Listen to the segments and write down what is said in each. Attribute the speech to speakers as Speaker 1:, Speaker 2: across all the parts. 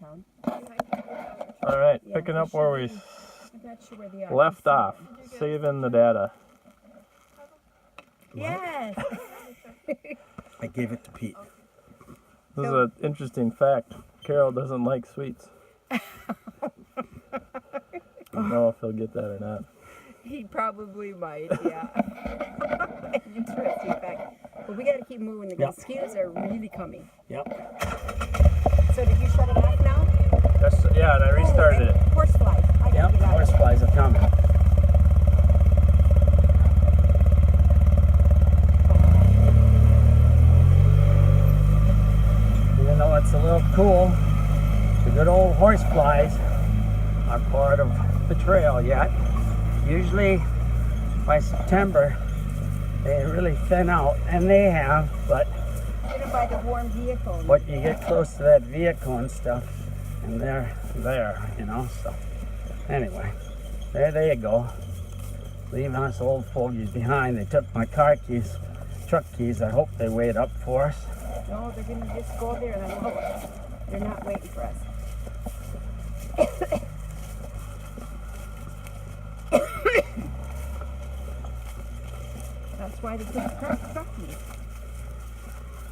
Speaker 1: town.
Speaker 2: All right,
Speaker 1: Yeah,
Speaker 2: picking
Speaker 1: they
Speaker 2: up where
Speaker 1: should
Speaker 2: we
Speaker 1: I'm not sure where they are.
Speaker 2: left
Speaker 1: I see
Speaker 2: off,
Speaker 1: them.
Speaker 2: saving the data.
Speaker 1: Yes.
Speaker 3: I gave it to Pete.
Speaker 2: This is an interesting fact. Carol doesn't like sweets. I don't know if he'll get that or not.
Speaker 1: He probably might, yeah. Interesting fact. But we got to keep moving. The mosquitoes are really coming.
Speaker 3: Yep.
Speaker 1: So did you shut it off now?
Speaker 2: Yeah, and I restarted it.
Speaker 1: Horseflies. I gotta get out of
Speaker 3: Horse
Speaker 1: here.
Speaker 3: flies are coming. Even though it's a little cool, the good old horse flies are part of the trail yet. Usually by September they really thin out, and they have, but
Speaker 1: Get them by the warm vehicle.
Speaker 3: you get close to that vehicle and stuff, and they're there, you know. So anyway, there you go, leaving us old fogies behind. They took my car keys, truck keys. I hope they wait up for us.
Speaker 1: No, they're going to just go there and lower. They're not waiting for us. That's why they took the truck keys.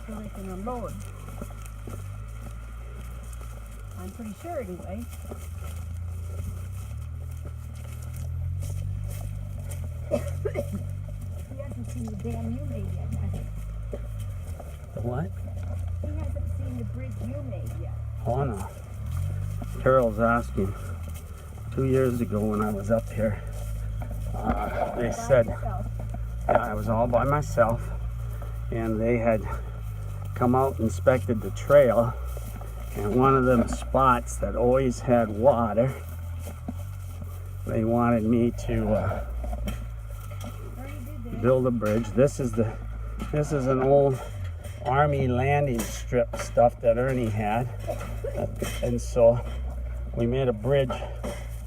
Speaker 1: So they can unload. I'm pretty sure anyway. He hasn't seen the dam you made yet, has he?
Speaker 3: The what?
Speaker 1: He hasn't seen the bridge you made yet.
Speaker 3: Oh no. Carol's asking. 2 years ago when I was up here, they said,
Speaker 1: Yourself.
Speaker 3: yeah, I was all by myself, and they had come out and inspected the trail, and one of them spots that always had water, they wanted me to
Speaker 1: Already did that.
Speaker 3: build a bridge. This is an old Army landing strip stuff that Ernie had, and so we made a bridge.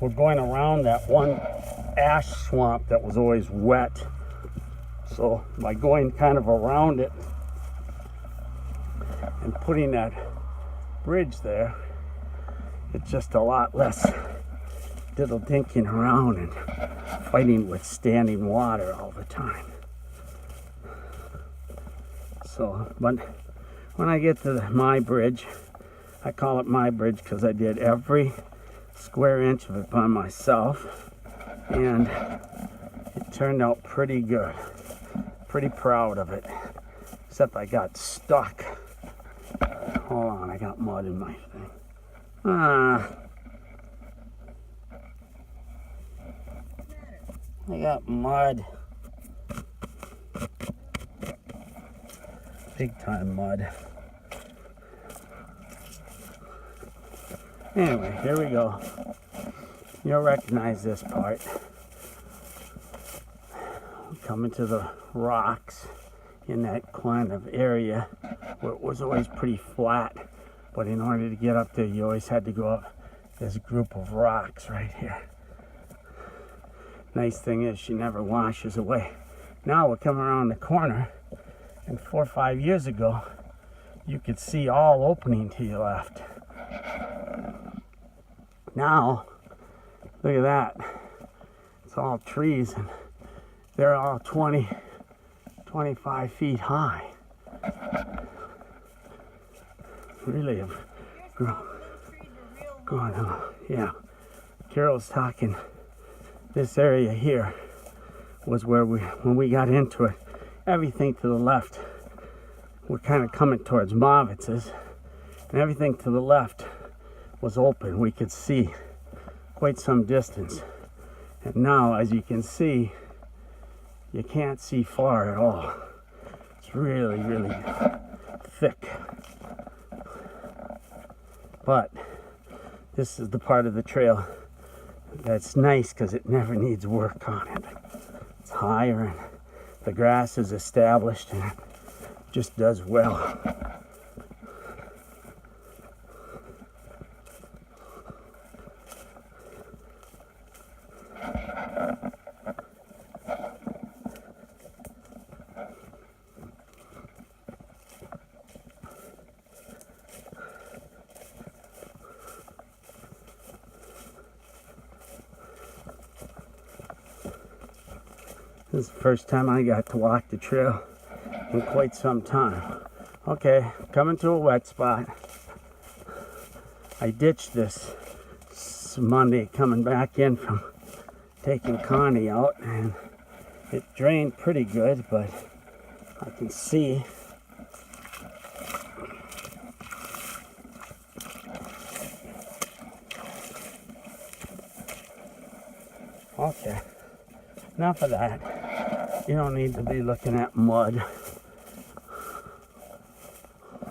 Speaker 3: We're going around that one ash swamp that was always wet, so by going kind of around it and putting that bridge there, it's just a lot less diddle dinking around and fighting with standing water all the time. So, but when I get to my bridge, I call it my bridge because I did every square inch of it by myself, and it turned out pretty good. Pretty proud of it, except I got stuck. Hold on, I got mud in my thing. I got mud. Big time mud. Anyway, here we go. You'll recognize this part. Coming to the rocks in that kind of area where it was always pretty flat, but in order to get up there you always had to go up this group of rocks right here. Nice thing is she never washes away. Now we're coming around the corner, and 4 or 5 years ago you could see all opening to your left. Now look at that, it's all trees, and they're all 20, 25 feet high. Really have grown on. Yeah. Carol's talking. This area here was where when we got into it, everything to the left, we're kind of coming towards Movitz's, and everything to the left was open. We could see quite some distance. And now, as you can see, you can't see far at all. It's really, really thick. But this is the part of the trail that's nice because it never needs work on it. It's higher and the grass is established and it just does well. This is the first time I got to walk the trail in quite some time. Okay, coming to a wet spot. I ditched this Monday coming back in from taking Connie out, and it drained pretty good, but I can see okay, enough of that. You don't need to be looking at mud.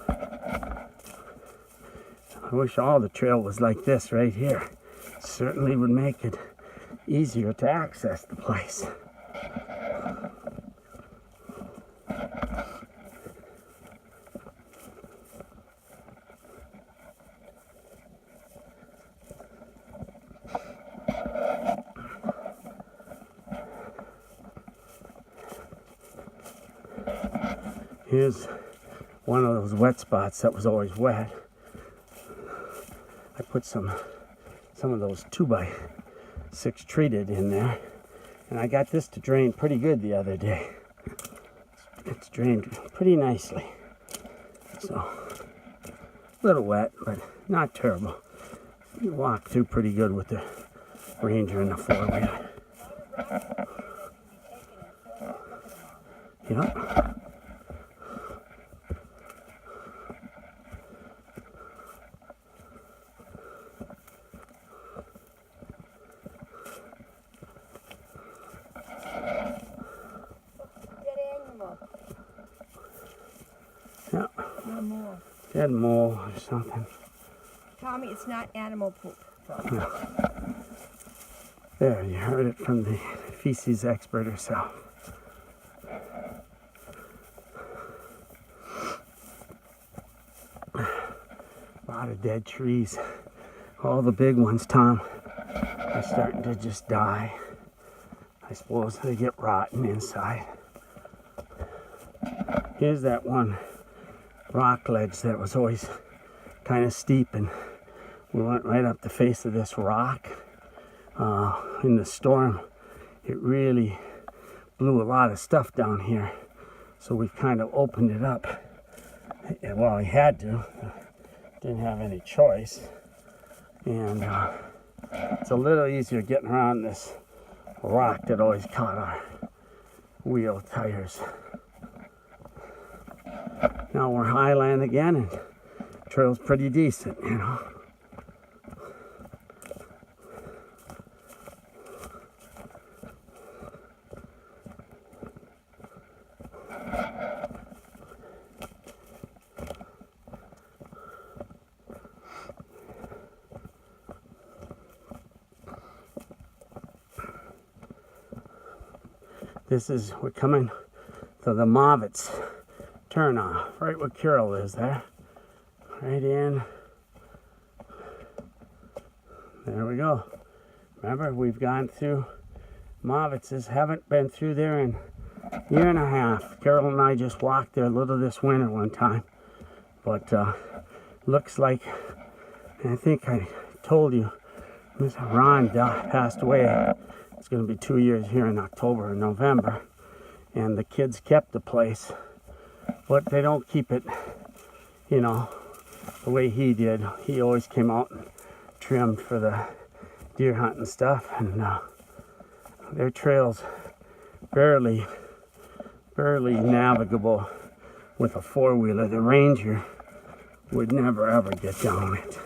Speaker 3: I wish all the trail was like this right here. Certainly would make it easier to access the place. Here's one of those wet spots that was always wet. I put some of those 2x6 treated in there, and I got this to drain pretty good the other day. It's drained pretty nicely. So, a little wet, but not terrible. You walk through pretty good with the Ranger and the 4-wheeler. Yep. Yeah.
Speaker 1: No more.
Speaker 3: Dead mole or something.
Speaker 1: Tommy, it's not animal poop.
Speaker 3: No. There, you heard it from the feces expert herself. A lot of dead trees. All the big ones, Tom, are starting to just die. I suppose they get rotten inside. Here's that one rock ledge that was always kind of steep, and we went right up the face of this rock. In the storm, it really blew a lot of stuff down here, so we've kind of opened it up. Well, we had to. Didn't have any choice. And it's a little easier getting around this rock that always caught our wheel tires. Now we're highland again, and trail's pretty decent, you know. We're coming to the Movitz turnoff, right where Carol is there. Right in. There we go. Remember, we've gone through Movitz's, haven't been through there in a year and a half. Carol and I just walked there a little this winter one time. But looks like, and I think I told you, Mr. Ron passed away. It's going to be 2 years here in October and November. And the kids kept the place. But they don't keep it, you know, the way he did. He always came out and trimmed for the deer hunt and stuff. And their trail's barely navigable with a 4-wheeler. The Ranger would never ever get down it.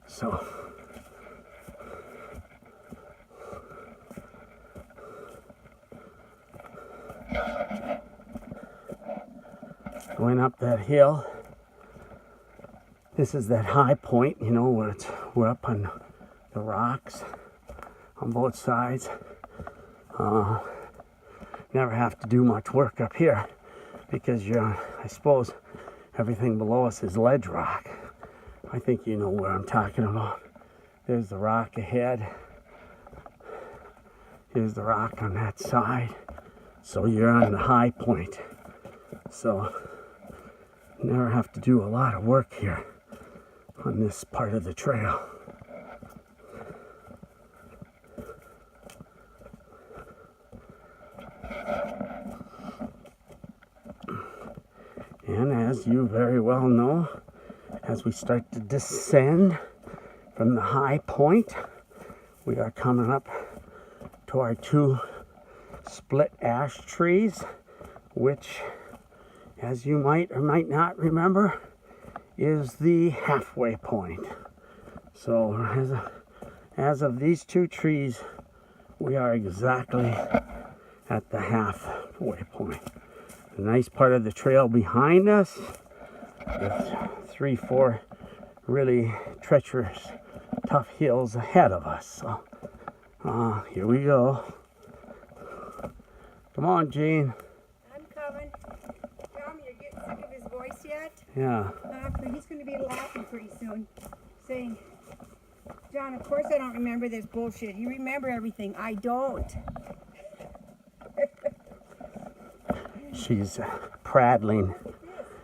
Speaker 3: So going up that hill. This is that high point, you know, where we're up on the rocks on both sides. Never have to do much work up here because I suppose everything below us is ledge rock. I think you know what I'm talking about. There's the rock ahead. Here's the rock on that side. So you're on the high point. So never have to do a lot of work here on this part of the trail. as you very well know, as we start to descend from the high point, we are coming up to our 2 split ash trees, which, as you might or might not remember, is the halfway point. So as of these 2 trees, we are exactly at the halfway point. The nice part of the trail behind us with 3-4 really treacherous, tough hills ahead of us. So here we go. Come on, Gene.
Speaker 1: I'm coming. Tom, you're getting sick of his voice yet?
Speaker 3: Yeah.
Speaker 1: He's going to be laughing pretty soon, saying, John, of course I don't remember this bullshit. You remember everything. I don't.
Speaker 3: She's prattling.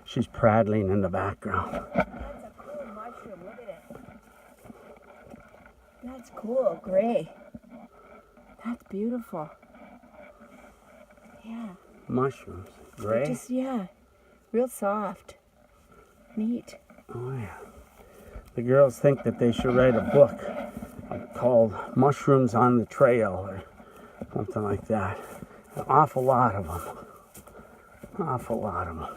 Speaker 3: She's prattling in the background.
Speaker 1: That's a cool mushroom. Look at it. That's cool. Gray. That's beautiful. Yeah.
Speaker 3: Mushrooms. Gray?
Speaker 1: Just, yeah. Real soft. Neat.
Speaker 3: Oh, yeah. The girls think that they should write a book called Mushrooms on the Trail or something like that. An awful lot of them. Awful lot of them.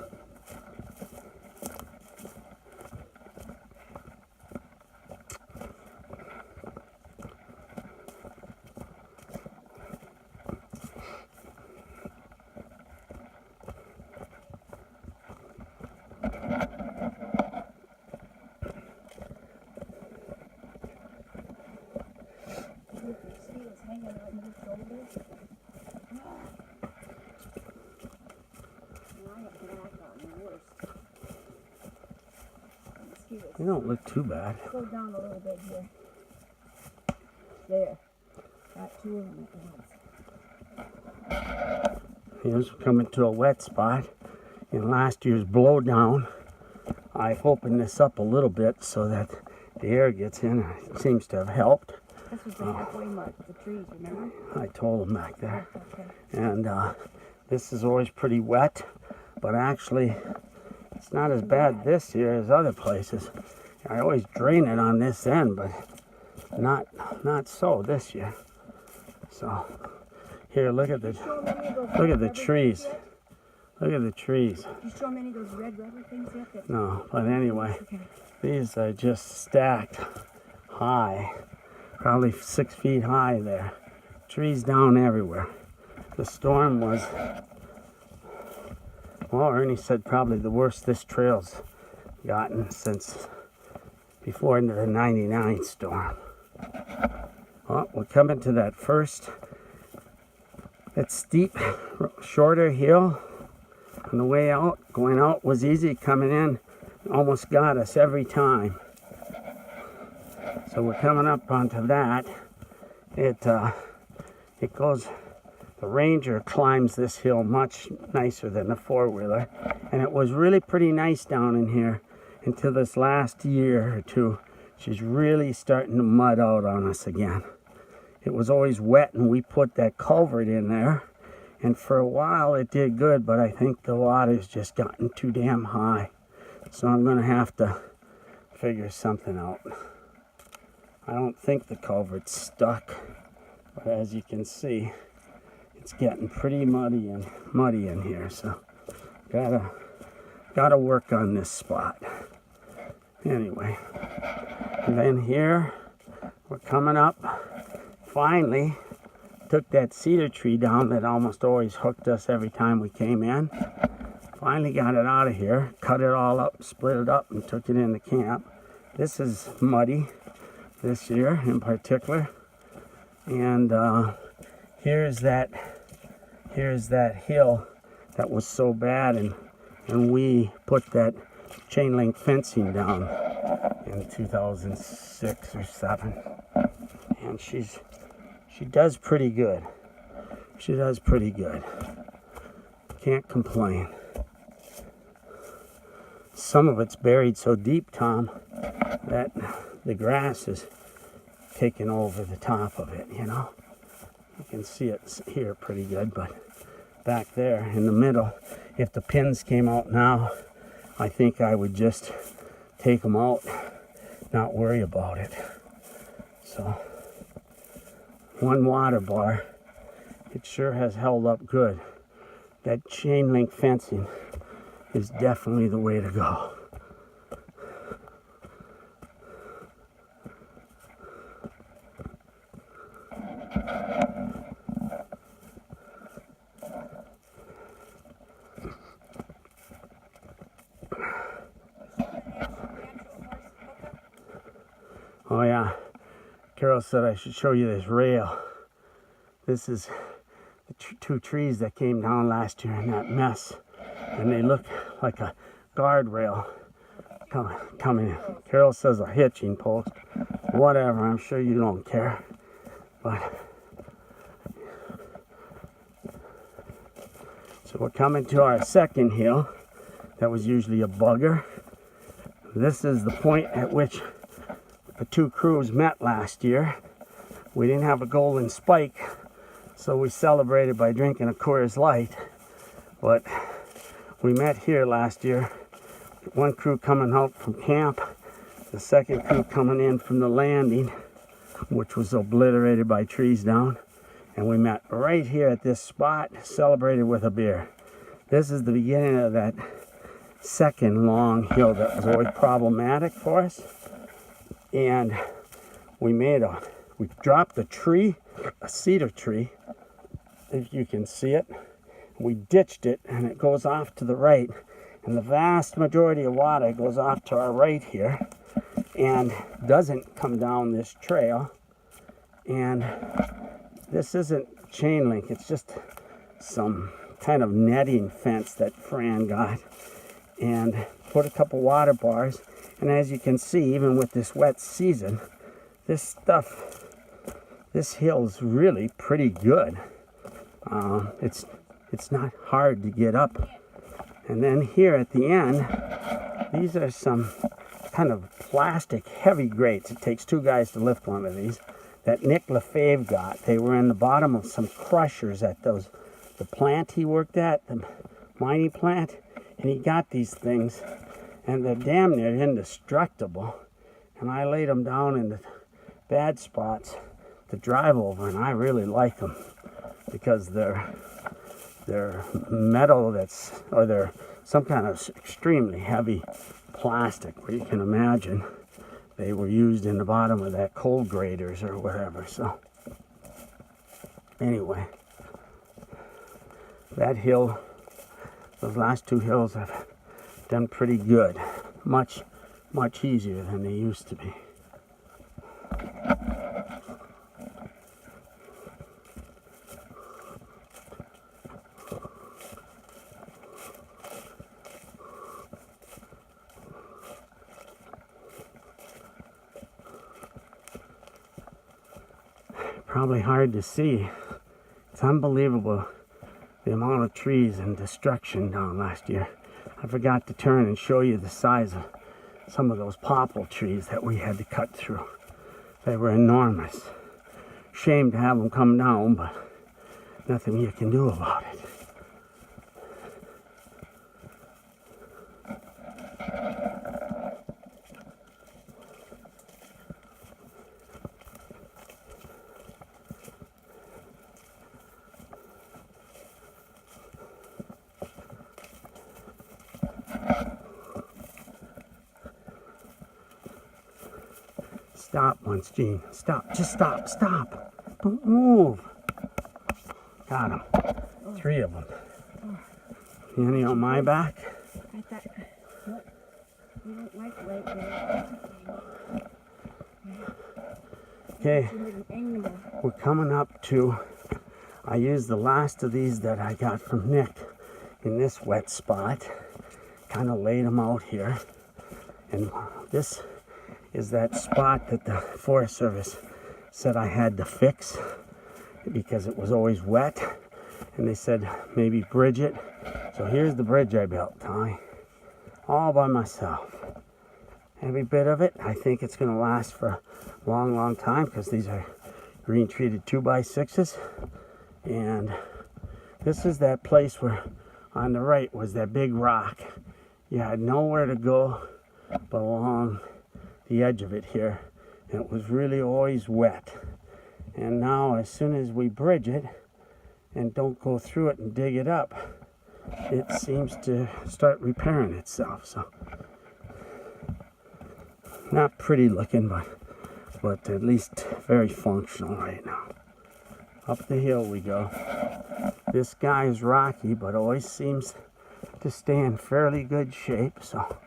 Speaker 3: They don't look too bad.
Speaker 1: Go down a little bit here. There. Got 2 of them at once.
Speaker 3: Here's coming to a wet spot. In last year's blowdown, I've opened this up a little bit so that the air gets in. It seems to have helped.
Speaker 1: This was the halfway mark, the trees, remember?
Speaker 3: I told them back there.
Speaker 1: Okay.
Speaker 3: And this is always pretty wet, but actually it's not as bad this year as other places. I always drain it on this end, but not so this year. So here, look at the trees. Look at the trees.
Speaker 1: Did you show many of those red rubber things yet?
Speaker 3: No, but anyway,
Speaker 1: Okay.
Speaker 3: these are just stacked high, probably 6 feet high there. Trees down everywhere. The storm was, well, Ernie said probably the worst this trail's gotten since before the '99 storm. Well, we're coming to that steep, shorter hill. On the way out, going out was easy. Coming in almost got us every time. So we're coming up onto that. It goes, the Ranger climbs this hill much nicer than the 4-wheeler. And it was really pretty nice down in here until this last year or 2. She's really starting to mud out on us again. It was always wet and we put that culvert in there. And for a while it did good, but I think the water's just gotten too damn high. So I'm going to have to figure something out. I don't think the culvert's stuck, but as you can see, it's getting pretty muddy in here. So gotta work on this spot. Anyway, and then here we're coming up. Finally, took that cedar tree down that almost always hooked us every time we came in. Finally got it out of here, cut it all up, split it up, and took it into camp. This is muddy this year in particular. And here's that hill that was so bad, and we put that chain link fencing down in 2006 or 7. And she does pretty good. She does pretty good. Can't complain. Some of it's buried so deep, Tom, that the grass is taking over the top of it, you know. You can see it here pretty good, but back there in the middle, if the pins came out now, I think I would just take them out, not worry about it. So, one water bar, it sure has held up good. That chain link fencing is definitely the way to go. Oh yeah, Carol said I should show you this rail. This is the two trees that came down last year in that mess, and they look like a guardrail coming in. Carol says a hitching post. Whatever, I'm sure you don't care. But so we're coming to our second hill. That was usually a bugger. This is the point at which the two crews met last year. We didn't have a golden spike, so we celebrated by drinking a Coors Light. But we met here last year. One crew coming out from camp, the second crew coming in from the landing, which was obliterated by trees down. And we met right here at this spot, celebrated with a beer. This is the beginning of that second long hill that was always problematic for us. And we dropped a tree, a cedar tree, if you can see it. We ditched it, and it goes off to the right. And the vast majority of water goes off to our right here and doesn't come down this trail. And this isn't chain link, it's just some kind of netting fence that Fran got. And put a couple water bars. And as you can see, even with this wet season, this hill's really pretty good. It's not hard to get up. And then here at the end, these are some kind of plastic heavy grates. It takes two guys to lift one of these that Nick Lefebvre got. They were in the bottom of some crushers at the plant he worked at, the mining plant. And he got these things, and they're damn near indestructible. And I laid them down in the bad spots to drive over, and I really like them because they're metal or they're some kind of extremely heavy plastic, where you can imagine they were used in the bottom of that coal graders or whatever. So anyway, that hill, those last two hills have done pretty good. Much easier than they used to be. Probably hard to see. It's unbelievable the amount of trees and destruction down last year. I forgot to turn and show you the size of some of those popple trees that we had to cut through. They were enormous. Shame to have them come down, but nothing you can do about it. Stop once, Gene. Stop. Just stop. Stop. Don't move. Got him. 3 of them. Any on my back?
Speaker 1: I thought, what? You don't like right there.
Speaker 3: Okay. We're coming up to, I used the last of these that I got from Nick in this wet spot. Kind of laid them out here. And this is that spot that the Forest Service said I had to fix because it was always wet. And they said maybe bridge it. So here's the bridge I built, Tommy. All by myself. Every bit of it. I think it's going to last for a long, long time because these are green treated 2x6s. And this is that place where on the right was that big rock. you had nowhere to go but along the edge of it here, and it was really always wet. And now as soon as we bridge it and don't go through it and dig it up, it seems to start repairing itself. So not pretty looking, but at least very functional right now. Up the hill we go. This guy is rocky, but always seems to stay in fairly good shape. So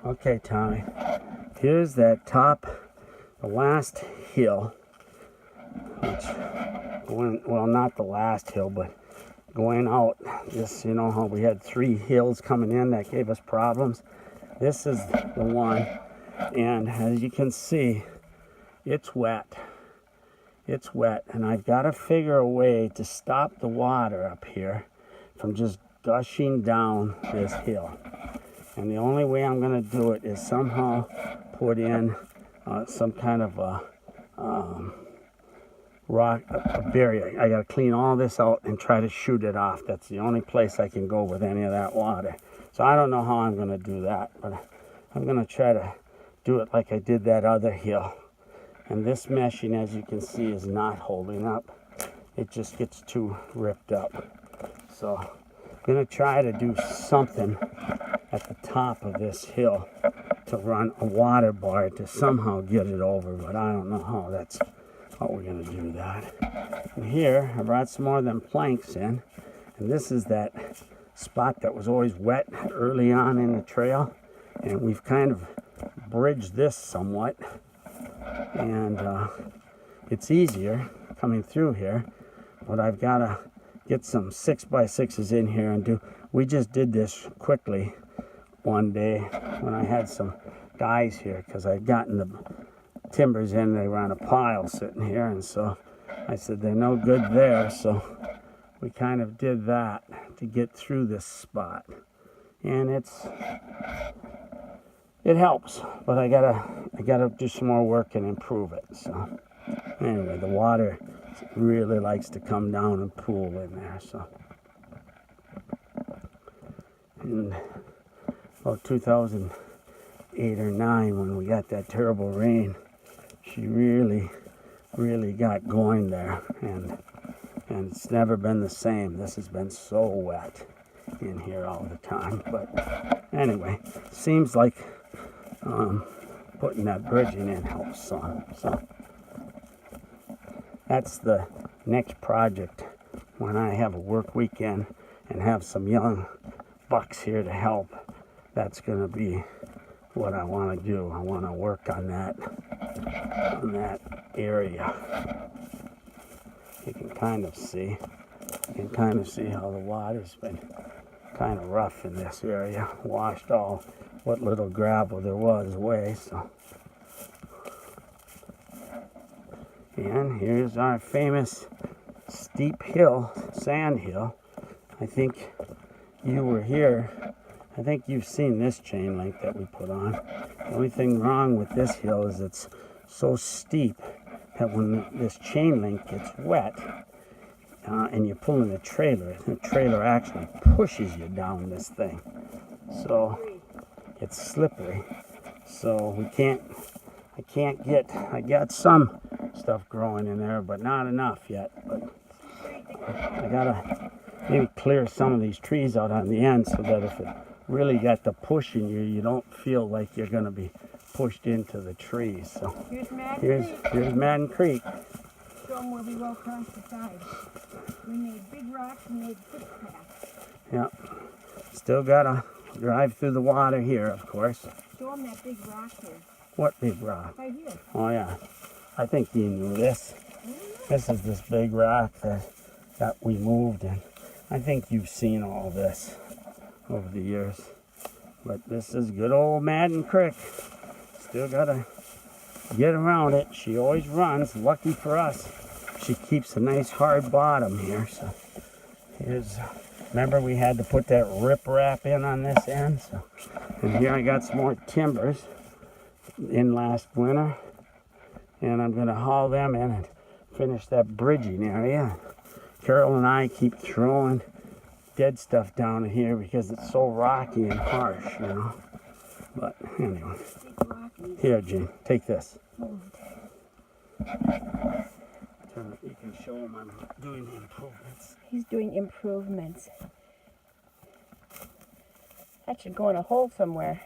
Speaker 3: okay, Tommy, here's that top, the last hill, which going, well, not the last hill, but going out. This, you know how we had 3 hills coming in that gave us problems? This is the one, and as you can see, it's wet. It's wet, and I've got to figure a way to stop the water up here from just gushing down this hill. And the only way I'm going to do it is somehow put in some kind of a rock, a barrier. I got to clean all this out and try to shoot it off. That's the only place I can go with any of that water. So I don't know how I'm going to do that, but I'm going to try to do it like I did that other hill. And this meshing, as you can see, is not holding up. It just gets too ripped up. So I'm going to try to do something at the top of this hill to run a water bar to somehow get it over, but I don't know how we're going to do that. And here, I brought some more of them planks in, and this is that spot that was always wet early on in the trail, and we've kind of bridged this somewhat, and it's easier coming through here, but I've got to get some 6x6s in here and do. We just did this quickly one day when I had some guys here, because I'd gotten the timbers in, they were on a pile sitting here, and so I said they're no good there, so we kind of did that to get through this spot, and it helps, but I gotta do some more work and improve it. So anyway, the water really likes to come down and pool in there. So in 2008 or 9, when we got that terrible rain, she really got going there, and it's never been the same. This has been so wet in here all the time. But anyway, seems like putting that bridging in helps some. So that's the next project when I have a work weekend and have some young bucks here to help. That's going to be what I want to do. I want to work on that area. You can kind of see how the water's been kind of rough in this area. Washed all what little gravel there was away, so. And here's our famous steep hill, sand hill. I think you were here. I think you've seen this chain link that we put on. The only thing wrong with this hill is it's so steep that when this chain link gets wet and you're pulling the trailer actually pushes you down this thing. So it's slippery. So I got some stuff growing in there, but not enough yet. But I gotta maybe clear some of these trees out on the end so that if it really got to pushing you, you don't feel like you're gonna be pushed into the trees. So here's Madden Creek.
Speaker 1: Show them where we go across the side. We made big rocks and made footpaths.
Speaker 3: Yep. Still gotta drive through the water here, of course.
Speaker 1: Show them that big rock here.
Speaker 3: What big rock?
Speaker 1: Right here.
Speaker 3: Oh yeah. I think you knew this. This is this big rock that we moved in. I think you've seen all this over the years. But this is good old Madden Creek. Still gotta get around it. She always runs. Lucky for us, she keeps a nice hard bottom here. So remember we had to put that riprap in on this end. So, and here I got some more timbers in last winter. And I'm gonna haul them in and finish that bridging area. Carol and I keep throwing dead stuff down in here because it's so rocky and harsh, you know. But anyway, here, Gene, take this. You can show him I'm doing the improvements.
Speaker 1: He's doing improvements. That should go in a hole somewhere.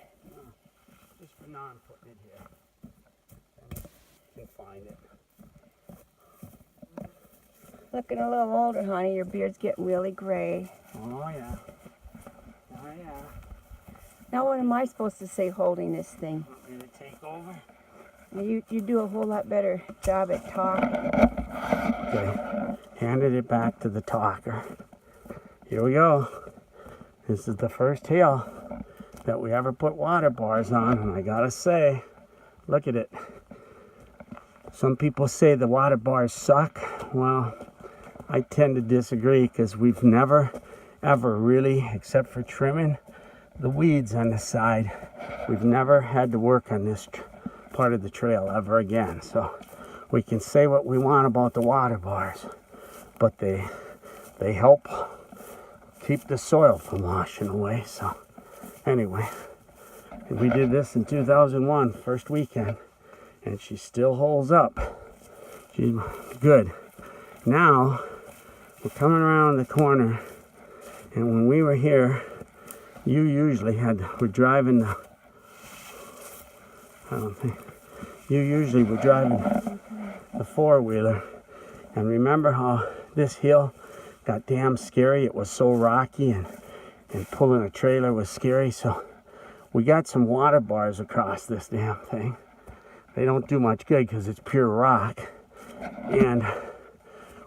Speaker 3: Just for now, I'm putting it here. You can find it.
Speaker 1: Looking a little older, honey. Your beard's getting really gray.
Speaker 3: Oh yeah. Oh yeah.
Speaker 1: Now what am I supposed to say holding this thing?
Speaker 3: Want me to take over?
Speaker 1: You do a whole lot better job at talking.
Speaker 3: Okay. Handed it back to the talker. Here we go. This is the first hill that we ever put water bars on, and I gotta say, look at it. Some people say the water bars suck. Well, I tend to disagree because we've never, ever really, except for trimming the weeds on the side, we've never had to work on this part of the trail ever again. So we can say what we want about the water bars, but they help keep the soil from washing away. So anyway, we did this in 2001, first weekend, and she still holds up. She's good. Now we're coming around the corner, and when we were here, you usually were driving the four-wheeler. And remember how this hill got damn scary? It was so rocky, and pulling a trailer was scary. So we got some water bars across this damn thing. They don't do much good because it's pure rock. And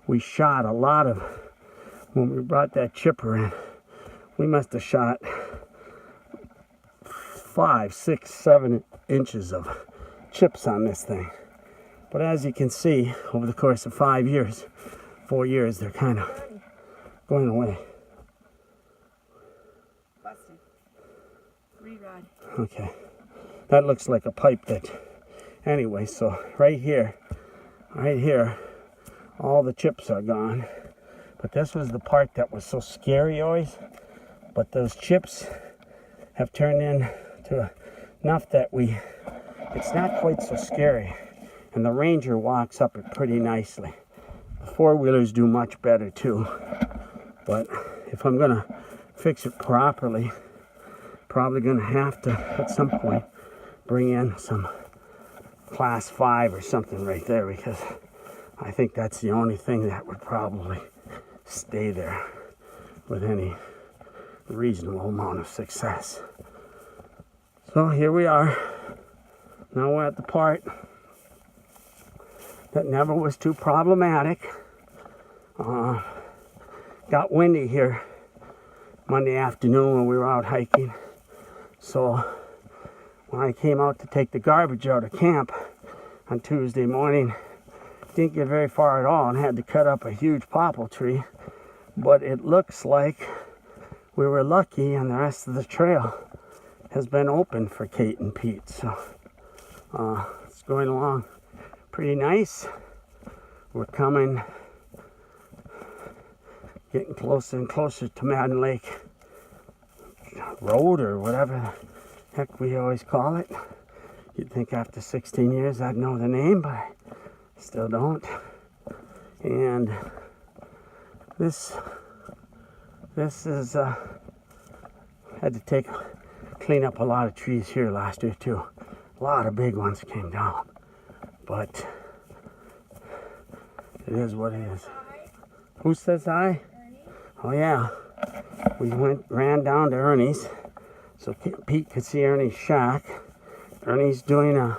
Speaker 3: we shot a lot of, when we brought that chipper in, we must have shot 5, 6, 7 inches of chips on this thing. But as you can see, over the course of 4 years, they're kind of going away.
Speaker 1: Busted. Rerod.
Speaker 3: Okay. That looks like a pipe that, anyway, so right here, all the chips are gone. But this was the part that was so scary always. But those chips have turned into enough that it's not quite so scary. And the Ranger walks up it pretty nicely. The four-wheelers do much better too. But if I'm gonna fix it properly, probably gonna have to, at some point, bring in some class 5 or something right there, because I think that's the only thing that would probably stay there with any reasonable amount of success. So here we are. Now we're at the part that never was too problematic. Got windy here Monday afternoon when we were out hiking. So when I came out to take the garbage out of camp on Tuesday morning, didn't get very far at all and had to cut up a huge popple tree. But it looks like we were lucky and the rest of the trail has been open for Kate and Pete. So it's going along pretty nice. We're getting closer and closer to Madden Lake Road, or whatever the heck we always call it. You'd think after 16 years I'd know the name, but I still don't. And this is had to clean up a lot of trees here last year too. A lot of big ones came down, but it is what it is. Who says hi? Oh yeah, we ran down to Ernie's so Pete could see Ernie's shack. Ernie's doing a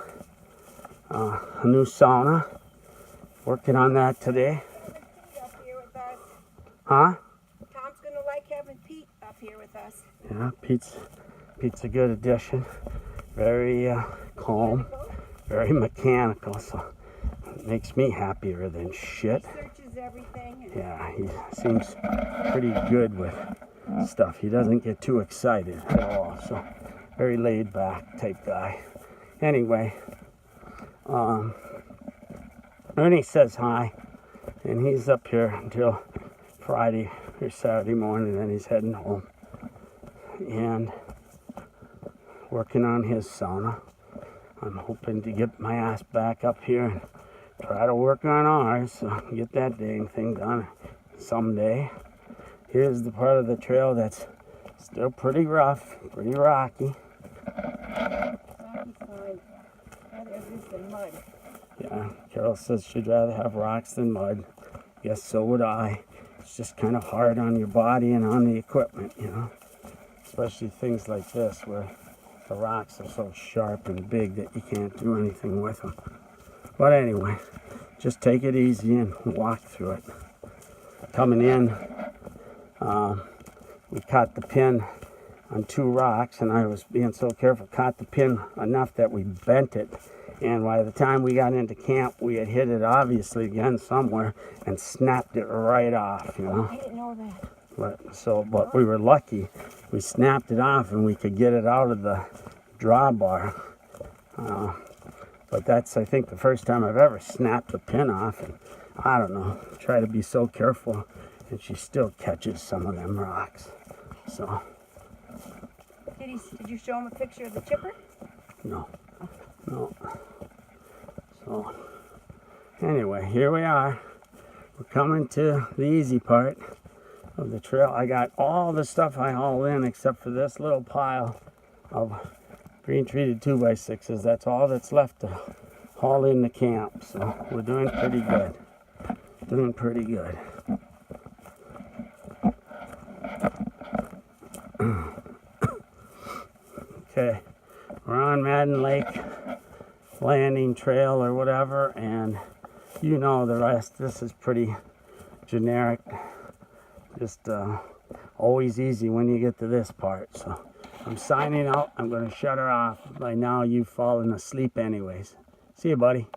Speaker 3: new sauna. Working on that today.
Speaker 1: Up here with us.
Speaker 3: Huh?
Speaker 1: Tom's gonna like having Pete up here with us.
Speaker 3: Yeah, Pete's a good addition. Very calm, very mechanical, so it makes me happier than shit.
Speaker 1: He searches everything.
Speaker 3: Yeah, he seems pretty good with stuff. He doesn't get too excited at all, so very laid back type guy. Anyway, Ernie says hi, and he's up here until Friday or Saturday morning, and then he's heading home and working on his sauna. I'm hoping to get my ass back up here and try to work on ours, so get that dang thing done someday. Here's the part of the trail that's still pretty rough, pretty rocky.
Speaker 1: Mud.
Speaker 3: Yeah, Carol says she'd rather have rocks than mud. Guess so would I. It's just kind of hard on your body and on the equipment, you know. Especially things like this where the rocks are so sharp and big that you can't do anything with them. But anyway, just take it easy and walk through it. Coming in, we caught the pin on 2 rocks, and I was being so careful, caught the pin enough that we bent it. And by the time we got into camp, we had hit it obviously again somewhere and snapped it right off, you know.
Speaker 1: I didn't know that.
Speaker 3: But we were lucky. We snapped it off and we could get it out of the drawbar. But that's, I think, the first time I've ever snapped the pin off. And I don't know, try to be so careful, and she still catches some of them rocks. So.
Speaker 1: Did you show him a picture of the chipper?
Speaker 3: No. No. So, anyway, here we are. We're coming to the easy part of the trail. I got all the stuff I hauled in except for this little pile of green treated 2x6s. That's all that's left to haul in the camp. So, we're doing pretty good. Doing pretty good. Okay, we're on Madden Lake Landing Trail or whatever, and you know the rest. This is pretty generic, just always easy when you get to this part. So I'm signing out. I'm going to shut her off. By now you've fallen asleep anyways. See you, buddy.